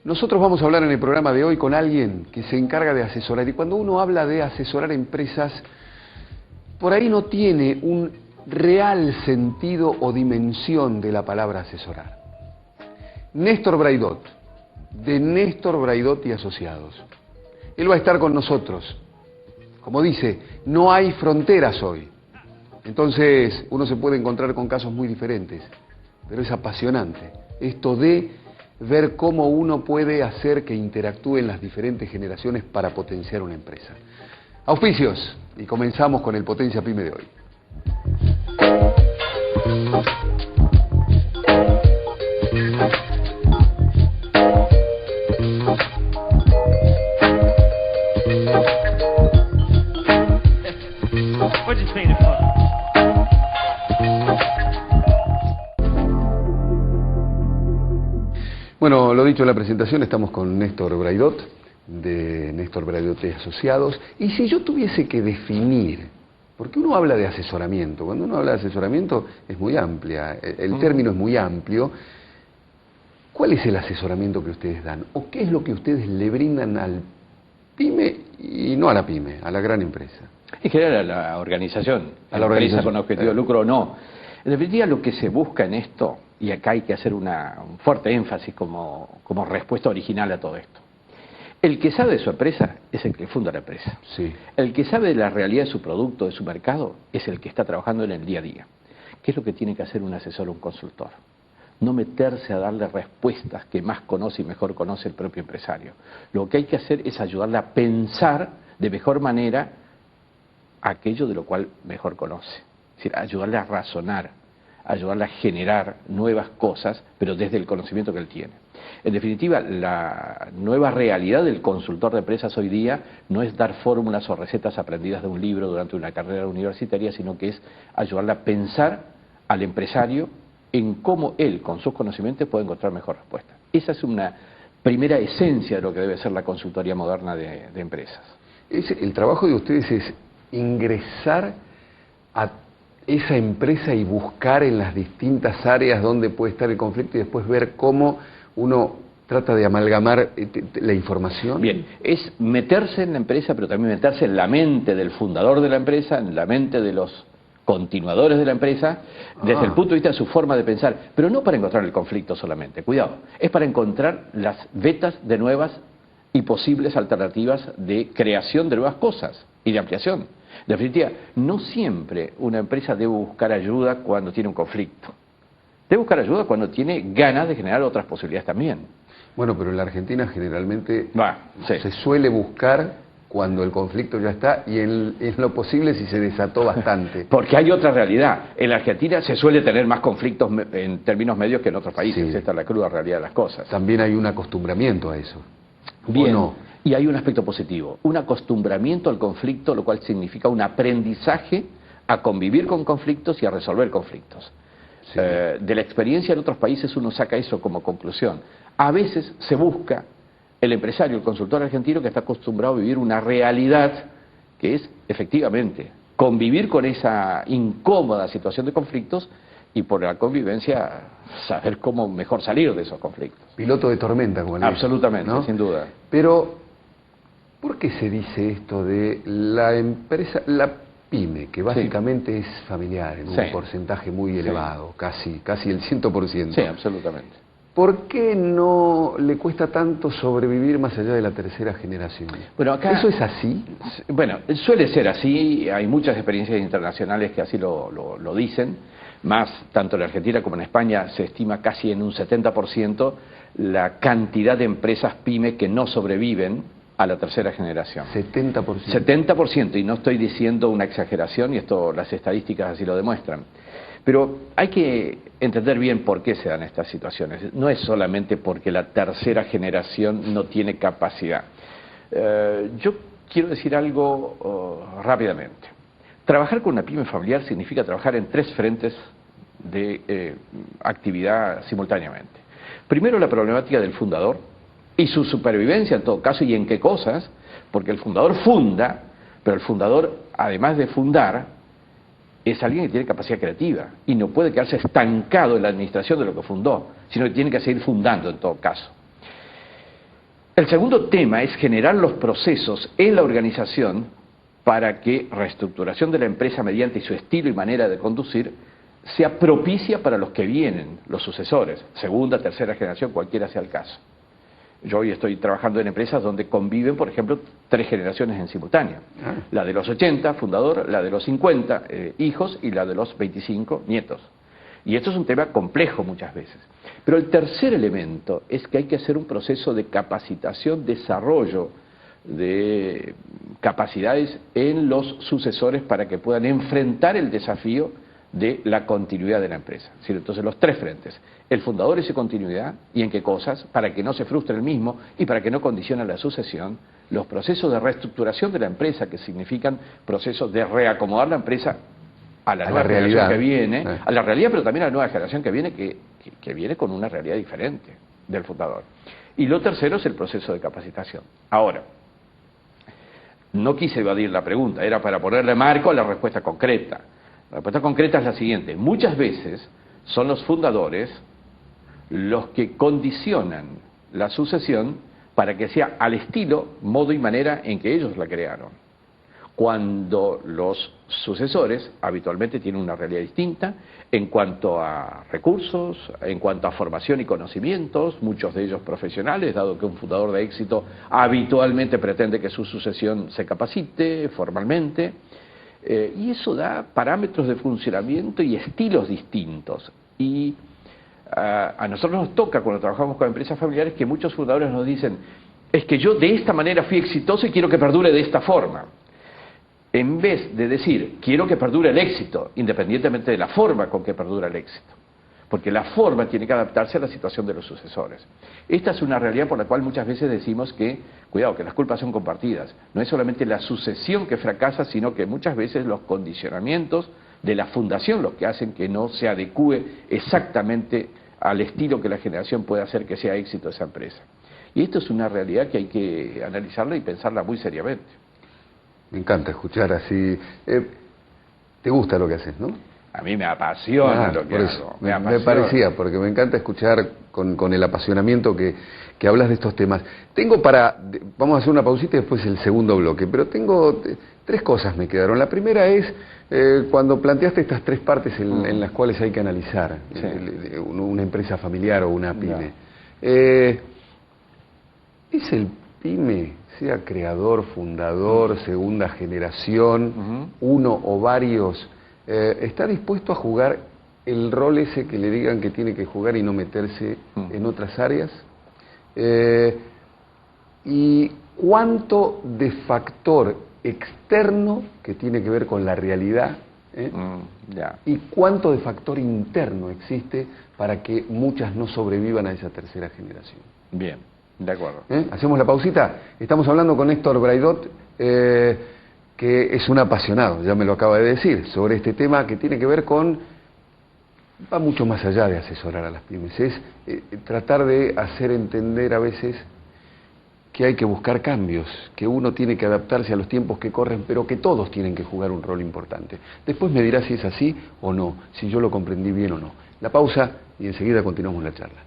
Nosotros vamos a hablar en el programa de hoy con alguien que se encarga de asesorar. Y cuando uno habla de asesorar empresas, por ahí no tiene un real sentido o dimensión de la palabra asesorar. Néstor Braidot, de Néstor Braidot y Asociados. Él va a estar con nosotros. Como dice, no hay fronteras hoy. Entonces uno se puede encontrar con casos muy diferentes, pero es apasionante esto de ver cómo uno puede hacer que interactúen las diferentes generaciones para potenciar una empresa. Auspicios, y comenzamos con el Potencia Pyme de hoy. Bueno, lo dicho en la presentación, estamos con Néstor Braidot, de Néstor Braidot y Asociados. Y si yo tuviese que definir, porque uno habla de asesoramiento, cuando uno habla de asesoramiento es muy amplia, el término es muy amplio. ¿Cuál es el asesoramiento que ustedes dan? ¿O qué es lo que ustedes le brindan al pyme y no a la pyme, a la gran empresa? En general a la organización, a la empresa con objetivo de lucro o no. En definitiva, lo que se busca en esto, y acá hay que hacer un fuerte énfasis como respuesta original a todo esto. El que sabe de su empresa es el que funda la empresa. Sí. El que sabe de la realidad de su producto, de su mercado, es el que está trabajando en el día a día. ¿Qué es lo que tiene que hacer un asesor o un consultor? No meterse a darle respuestas que más conoce y mejor conoce el propio empresario. Lo que hay que hacer es ayudarle a pensar de mejor manera aquello de lo cual mejor conoce. Es decir, ayudarle a razonar, ayudarle a generar nuevas cosas, pero desde el conocimiento que él tiene. En definitiva, la nueva realidad del consultor de empresas hoy día no es dar fórmulas o recetas aprendidas de un libro durante una carrera universitaria, sino que es ayudarle a pensar al empresario en cómo él, con sus conocimientos, puede encontrar mejor respuesta. Esa es una primera esencia de lo que debe ser la consultoría moderna de empresas. El trabajo de ustedes es ingresar a esa empresa y buscar en las distintas áreas donde puede estar el conflicto y después ver cómo uno trata de amalgamar la información. Bien, es meterse en la empresa, pero también meterse en la mente del fundador de la empresa, en la mente de los continuadores de la empresa, desde el punto de vista de su forma de pensar, pero no para encontrar el conflicto solamente, cuidado, es para encontrar las vetas de nuevas y posibles alternativas de creación de nuevas cosas y de ampliación. En definitiva, no siempre una empresa debe buscar ayuda cuando tiene un conflicto. Debe buscar ayuda cuando tiene ganas de generar otras posibilidades también. Bueno, pero en la Argentina generalmente sí. se suele buscar cuando el conflicto ya está y en lo posible si se desató bastante. Porque hay otra realidad. En la Argentina se suele tener más conflictos en términos medios que en otros países. Sí. Esta es la cruda realidad de las cosas. También hay un acostumbramiento a eso. Bien. ¿O no? Y hay un aspecto positivo, un acostumbramiento al conflicto, lo cual significa un aprendizaje a convivir con conflictos y a resolver conflictos. Sí. De la experiencia en otros países uno saca eso como conclusión. A veces se busca el empresario, el consultor argentino que está acostumbrado a vivir una realidad que es efectivamente convivir con esa incómoda situación de conflictos y por la convivencia saber cómo mejor salir de esos conflictos. Piloto de tormenta, como le dicen. Absolutamente, ¿no? Sin duda. Pero ¿por qué se dice esto de la empresa, la pyme, que básicamente es familiar, en un porcentaje muy elevado, casi el 100%? Sí, absolutamente. ¿Por qué no le cuesta tanto sobrevivir más allá de la tercera generación? Bueno, acá, ¿eso es así? Bueno, suele ser así, hay muchas experiencias internacionales que así lo dicen, más tanto en Argentina como en España se estima casi en un 70% la cantidad de empresas pyme que no sobreviven a la tercera generación. 70%. 70%, y no estoy diciendo una exageración, y esto las estadísticas así lo demuestran. Pero hay que entender bien por qué se dan estas situaciones. No es solamente porque la tercera generación no tiene capacidad. Yo quiero decir algo rápidamente. Trabajar con una pyme familiar significa trabajar en 3 frentes de actividad simultáneamente. Primero, la problemática del fundador y su supervivencia en todo caso, y en qué cosas, porque el fundador funda, pero el fundador, además de fundar, es alguien que tiene capacidad creativa y no puede quedarse estancado en la administración de lo que fundó, sino que tiene que seguir fundando en todo caso. El segundo tema es generar los procesos en la organización para que reestructuración de la empresa mediante su estilo y manera de conducir sea propicia para los que vienen, los sucesores, segunda, tercera generación, cualquiera sea el caso. Yo hoy estoy trabajando en empresas donde conviven, por ejemplo, 3 generaciones en simultáneo. La de los 80, fundador, la de los 50, hijos, y la de los 25, nietos. Y esto es un tema complejo muchas veces. Pero el tercer elemento es que hay que hacer un proceso de capacitación, desarrollo de capacidades en los sucesores para que puedan enfrentar el desafío de la continuidad de la empresa. Es decir, entonces los 3 frentes: el fundador y su continuidad, y en qué cosas, para que no se frustre el mismo y para que no condicione la sucesión; los procesos de reestructuración de la empresa, que significan procesos de reacomodar la empresa a la nueva generación que viene, a la realidad, pero también a la nueva generación que viene, que viene con una realidad diferente del fundador. Y lo tercero es el proceso de capacitación. Ahora, no quise evadir la pregunta, era para ponerle marco a la respuesta concreta. La respuesta concreta es la siguiente: muchas veces son los fundadores los que condicionan la sucesión para que sea al estilo, modo y manera en que ellos la crearon, cuando los sucesores habitualmente tienen una realidad distinta en cuanto a recursos, en cuanto a formación y conocimientos, muchos de ellos profesionales, dado que un fundador de éxito habitualmente pretende que su sucesión se capacite formalmente. Y eso da parámetros de funcionamiento y estilos distintos. Y a nosotros nos toca, cuando trabajamos con empresas familiares, que muchos fundadores nos dicen: es que yo de esta manera fui exitoso y quiero que perdure de esta forma. En vez de decir, quiero que perdure el éxito, independientemente de la forma con que perdura el éxito. Porque la forma tiene que adaptarse a la situación de los sucesores. Esta es una realidad por la cual muchas veces decimos que, cuidado, que las culpas son compartidas. No es solamente la sucesión que fracasa, sino que muchas veces los condicionamientos de la fundación los que hacen que no se adecúe exactamente al estilo que la generación puede hacer que sea éxito esa empresa. Y esto es una realidad que hay que analizarla y pensarla muy seriamente. Me encanta escuchar así. ¿Te gusta lo que haces, no? A mí me apasiona lo que hago. Me parecía, porque me encanta escuchar con el apasionamiento que hablas de estos temas. Vamos a hacer una pausita y después el segundo bloque, pero tengo 3 cosas me quedaron. La primera es cuando planteaste estas 3 partes en las cuales hay que analizar una empresa familiar o una pyme. ¿Es el pyme, sea creador, fundador, segunda generación, uno o varios, está dispuesto a jugar el rol ese que le digan que tiene que jugar y no meterse en otras áreas? ¿Y cuánto de factor externo que tiene que ver con la realidad y cuánto de factor interno existe para que muchas no sobrevivan a esa tercera generación? Bien, de acuerdo. Hacemos la pausita. Estamos hablando con Héctor Braidot, que es un apasionado, ya me lo acaba de decir, sobre este tema que tiene que ver con, va mucho más allá de asesorar a las pymes, es tratar de hacer entender a veces que hay que buscar cambios, que uno tiene que adaptarse a los tiempos que corren, pero que todos tienen que jugar un rol importante. Después me dirá si es así o no, si yo lo comprendí bien o no. La pausa y enseguida continuamos la charla.